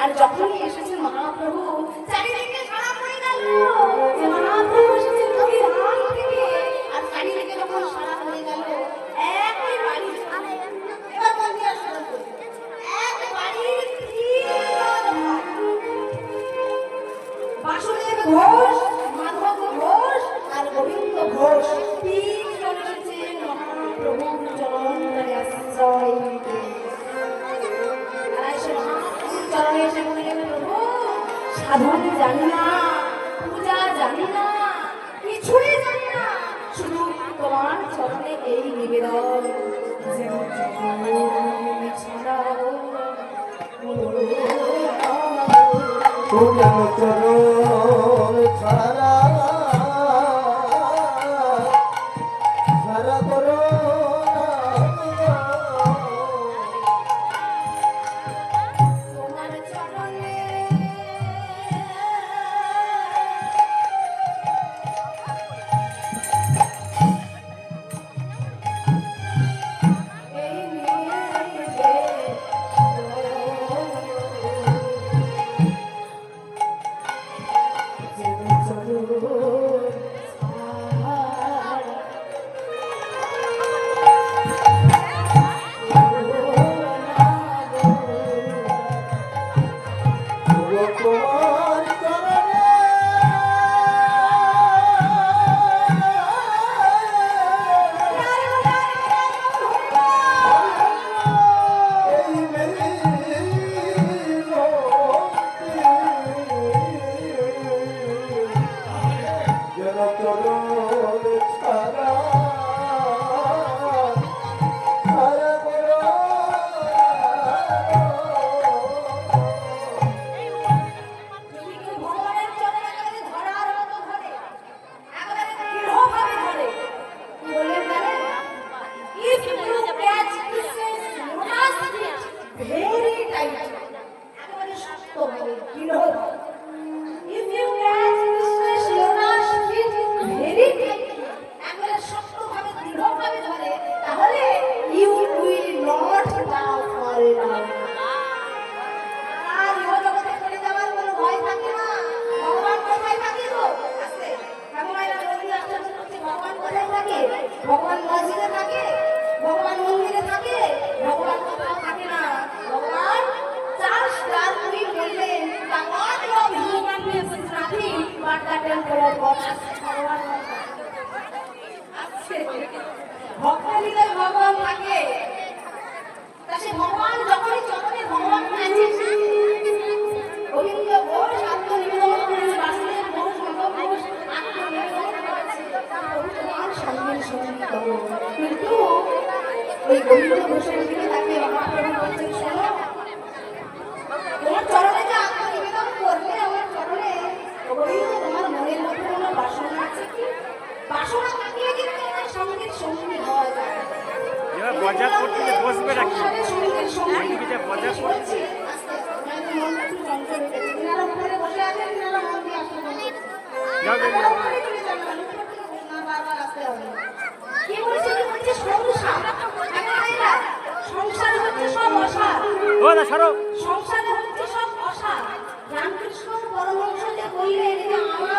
আর যখনই এসেছেন মহাপ্রভু চারিদিকে সারা পড়ে গেল যে মহাপ্রভু এসেছেন কবিরাম থেকে। আর চারিদিকে যখন সারা পড়ে গেল একই বাড়ি, এবার মন্দির আসলে এক বাড়ির বাসুদেব ঘোষ, মাধব ঘোষ আর গোবিন্দ ঘোষ তিনজন এসেছেন মহাপ্রভুর চরণতলে আশ্রয় নিতে। চরণে এসে বললেন, প্রভু সাধন জানি না, পূজা জানি না, কিছুই জানি না, শুধু তোমার চরণে এই নিবেদন ছাড়া ভগবান মসজিদে থাকে, ভগবান মন্দিরে থাকে, ভগবান কোথাও থাকে না। ভগবান চার কুড়ি বললেন ভগবান থাকে। তা সে ভগবান যখনই চরণে ভগবান গোবিন্দ ঘোষ আত্মনিবেদন করেছে, বাসুদেব ঘোষ মাধব ঘোষ আত্মনিবেদন করেছে তোমার সঙ্গের সঙ্গী করো। কিন্তু ওই গোবিন্দ ঘোষের দিকে তাকে মহাপ্রভু বলছেন, শোনো তোমার চরণে যে আত্মনিবেদন করলে আমার চরণে গোবিন্দ তোমার মনের মধ্যে কোনো বাসনা আছে কি? বাসনা থাকলে কিন্তু আমার সঙ্গীর সঙ্গী হওয়া যায়। এবার বজাত করতে বসবে নাকি? এইদিকে যা বজাত করছে সংসার হচ্ছে সব অসার, সংসারে হচ্ছে সব অসার। রামকৃষ্ণ পরমহংস যে বললেন যে আমার